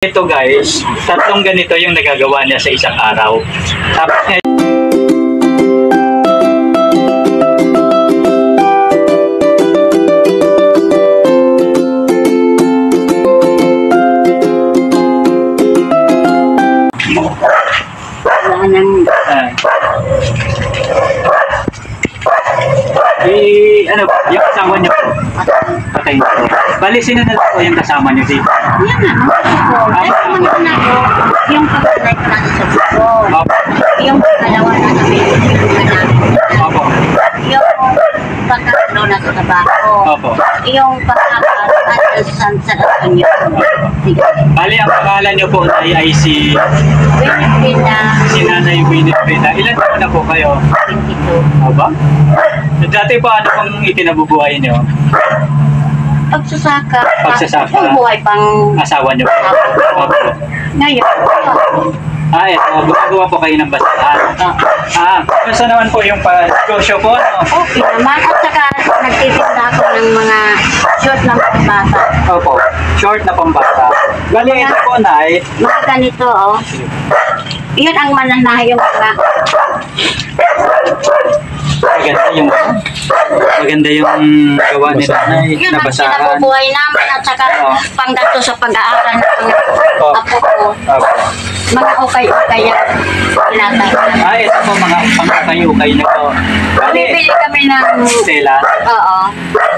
Ito guys, tatlong ganito yung nagagawa niya sa isang araw. Tapos ngayon, ano ba, yung kasama niyo po? Patay na po. Bali, sino na po yung kasama niyo dito? Yan na, yung pagkakalay ko natin sa buko. Yung pagkalawa na sa Opo. yung pagkakalo na sa tabako. Opo. Yung pagkakalo sa sanyo. Bali, ang pangalan niyo po ay si Nanay Winifreda. Ilan po na po kayo? 22. Aba? Dati pa ano pang ikinabubuhay niyo? Pagsasaka. Pagsasaka. Yung buhay pang Asawa niyo po? Opo. ngayon. Ito. Gumagawa po kayo ng basahan. Basta naman po yung negosyo po, ano? Okay naman. At saka nagtitinda ako ng mga short na pambata. Opo. Short na pambata. Bali, ito po, Nay. Mga ganito, oh. Yun ang mananahe yung mga Maganda yung gawa ni Nanay yun na ang basahan. kinabubuhay namin at saka panggasto sa pag-aaral ng mga apo ko. Mga ukay-ukay yung tinatahan. Ito po mga pangkakayukay na po. Bumibili kami ng Tela. oo.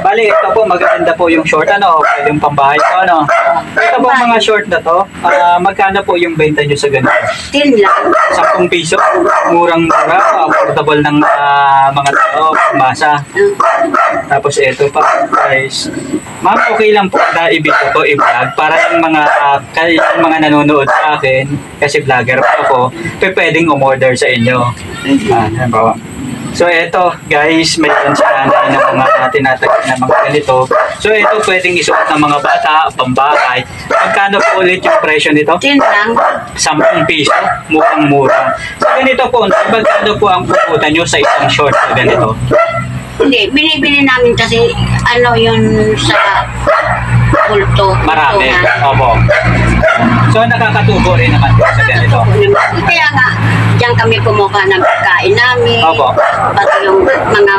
Bali, ito po, maganda po yung short, ano, yung pambahay po, ano. Ito po mga short na to, magkano po yung benta nyo sa ganito? 10 lang. 10 piso, murang-mura, affordable ng mga tao, masa. Tapos ito pa, guys. Ma'am, okay lang po na i-video ko, i-vlog, para yung mga nanonood sa akin, kasi vlogger po ako, pwedeng umorder sa inyo. Halimbawa. So ito guys, mayroon sa nanay ng mga tinatagin na mga ganito. So ito pwedeng isuot ng mga bata, pambahay. Magkano po ulit yung presyo nito? 10 lang. 10 piso, mukhang mura. So ganito po, magkano po ang puputan nyo sa isang short na ganito? Hindi, binibili namin kasi ano yun sa kulto. Marami. Opo. So nakakatubo rin naman po sa ganito. Kaya nga, diyan kami kumuha ng pagkain namin. Opo. Pati yung mga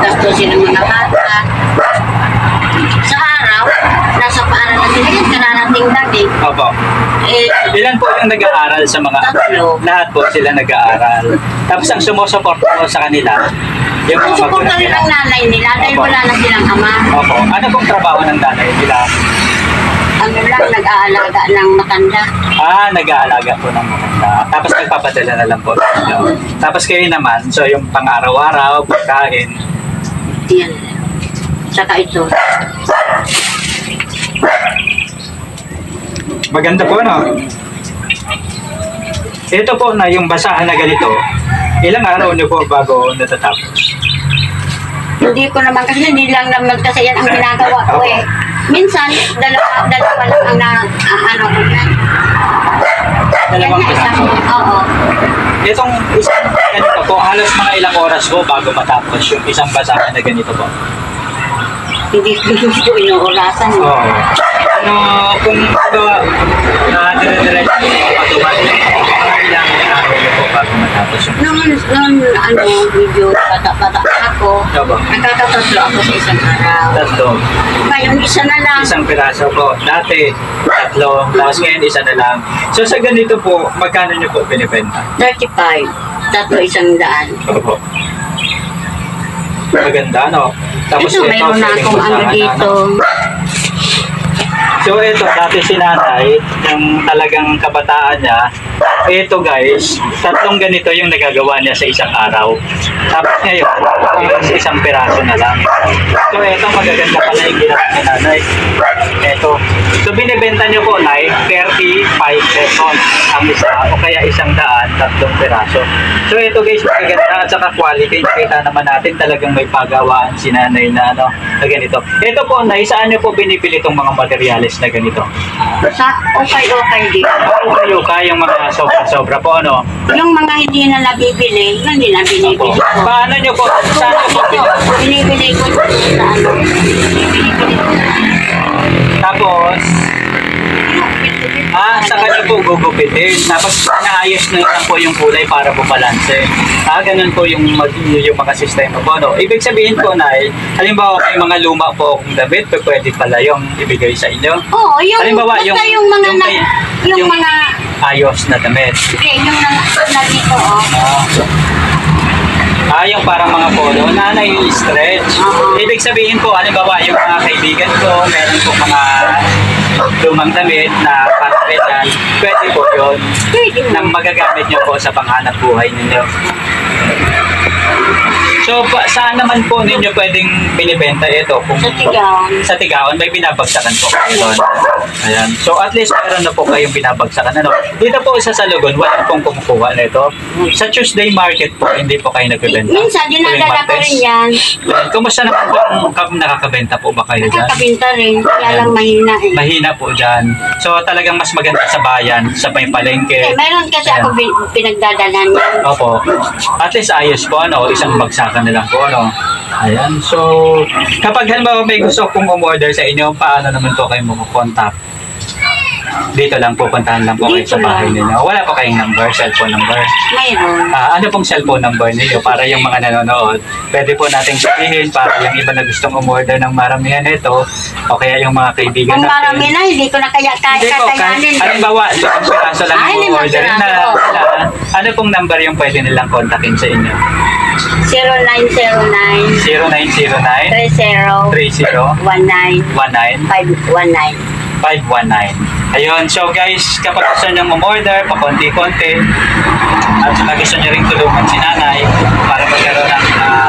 gastusin ng mga bata. Sa araw, nasa paaralan sila yan, kararating lang eh. Opo. Ilan po yung nag-aaral sa mga Tatlo. Lahat po sila nag-aaral. Tapos ang sumusupport po sa kanila, yung mga Susuporta magulang rin nila. ang nanay nila dahil Opo. wala na silang ama. Opo. Ano pong trabaho ng nanay nila? Ano lang, nag-aalaga ng matanda. Nag-aalaga po ng maganda. Tapos nagpapadala na lang po. Tapos kayo naman, so yung pang-araw-araw, pagkain. Yan. Saka ito. Maganda po, no? Ito po na yung basahan na ganito. Ilang araw niyo po bago natatapos? Hindi ko naman kasi hindi lang naman kasi yan ang ginagawa ko eh. Minsan, dalawa lang ang ano ko yan. Dalawang Yan na isang, basahan. oo. Itong isang ganito po, halos mga ilang oras po bago matapos yung isang basahan na ganito po. Hindi ko inuulasan. Oo. Ano, kung dire-diretso yung patuman, mga ilang araw niyo po bago matapos yung Noon, ano, video, bata-bata ako, Opo. nakakatatlo ako sa isang araw. tatlo. Ngayon, isa na lang. Isang piraso po. Dati, tatlo. Tapos ngayon, isa na lang. So, sa ganito po, magkano nyo po binibenta? 35. Tatlo isang daan. Opo. Maganda, no? Tapos Ito, mayroon na pwedeng akong ano basahan, dito. So ito, dati si Nanay, yung talagang kabataan niya, ito guys, tatlong ganito yung nagagawa niya sa isang araw. Tapos ngayon, isang piraso na lang. So ito, magaganda pala yung ginagawa ni Nanay. Ito. So binibenta niyo po, Nay, 35 pesos ang isa, o kaya 100, tatlong piraso. So ito guys, magaganda at saka quality. Nakita naman natin talagang may pagawaan si Nanay na ano, na ganito. Ito po, Nay, saan niyo po binibili itong mga materyales na ganito? Sa okay din. Yung mga sobra-sobra po, ano? Yung mga hindi na nabibili, yun din ang binibili ko. Paano nyo po? Saan nyo po? Binibili ko sa ano. Binibili ko. Tapos, po gugupitin. Tapos naayos na lang po yung kulay para bumalanse. Ganun po yung mga sistema po. No? Ibig sabihin po na, halimbawa may mga luma po akong damit, pwede pala yung ibigay sa inyo. Oo, yung, Halimbawa, basta yung mga, yung mga, ayos na damit. okay, yung na dito, Yung parang mga polo na nai-stretch. Ibig sabihin po, halimbawa, yung mga kaibigan ko, meron po mga lumang damit na parapetan, pwede po yun. Na magagamit nyo po sa panghanap buhay ninyo. So, saan naman po ninyo pwedeng binibenta ito? Kung, Sa Tigaon. Sa Tigaon, may binabagsakan po kayo doon. Ayan. So, at least meron na po kayong binabagsakan. Ano? Dito po sa Salugon, wala pong kumukuha nito. Sa Tuesday market po, hindi po kayo nagbibenta. Minsan, dinadala ko rin yan. Kumusta naman po nakakabenta po ba kayo dyan? Nakakabinta rin, kaya lang mahina eh. Mahina po dyan. So, talagang mas maganda sa bayan, sa may palengke. Meron kasi ako pinagdadalan yan. Opo. At least ayos po, isang bagsakan na lang po, Ayan. So, kapag halimbawa may gusto kong umorder sa inyo, paano naman po kayo makukontak? Dito lang po, puntahan lang po kayo sa bahay ninyo. Wala po kayong number, cellphone number? Mayroon. Ano pong cellphone number ninyo para yung mga nanonood? Pwede po nating sabihin para yung iba na gustong umorder ng maramihan ito o kaya yung mga kaibigan Kung natin. marami na, hindi ko na kaya kakayanin. Halimbawa, limang piraso lang Ay, yung limang order na piraso. ano pong number yung pwede nilang kontakin sa inyo? 0909 0909 30 30 19 19 519. 519. Ayun, so guys, kapag gusto nyo umorder, pakonti-konti, at saka gusto nyo rin tulungan si nanay para magkaroon ng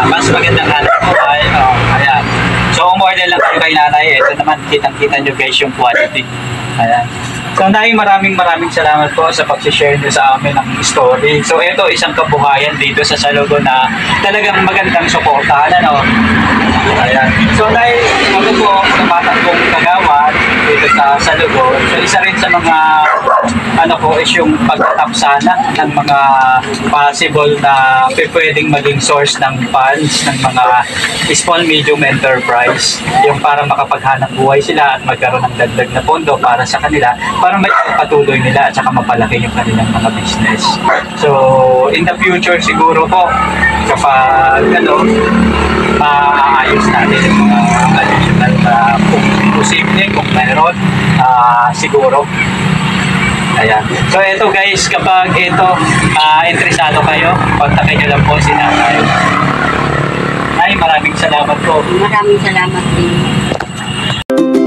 mas magandang hanap buhay, ayan. So, umorder lang kayo kay nanay. Ito naman, kitang-kita nyo guys yung quality. Ayan. So, maraming salamat po sa pag-share nyo sa amin ng story. So, ito isang kabuhayan dito sa Salugon na talagang magandang suportahan, Ayan. So, dahil ako po, tumatakbong kagawad dito sa Salugon. So, isa rin sa mga is yung pagtatapsana ng mga possible na pwedeng maging source ng funds ng mga small medium enterprise, yung para makapaghanap buhay sila at magkaroon ng dagdag na pondo para sa kanila para patuloy nila at saka mapalaki yung kanilang mga business. So in the future siguro po kapag maayos natin yung mga additional kung posible, kung mayroon siguro. Ayan. So ito guys, kapag interesado kayo, kontakin nyo lang po si nanay. Ay, maraming salamat po. Maraming salamat din.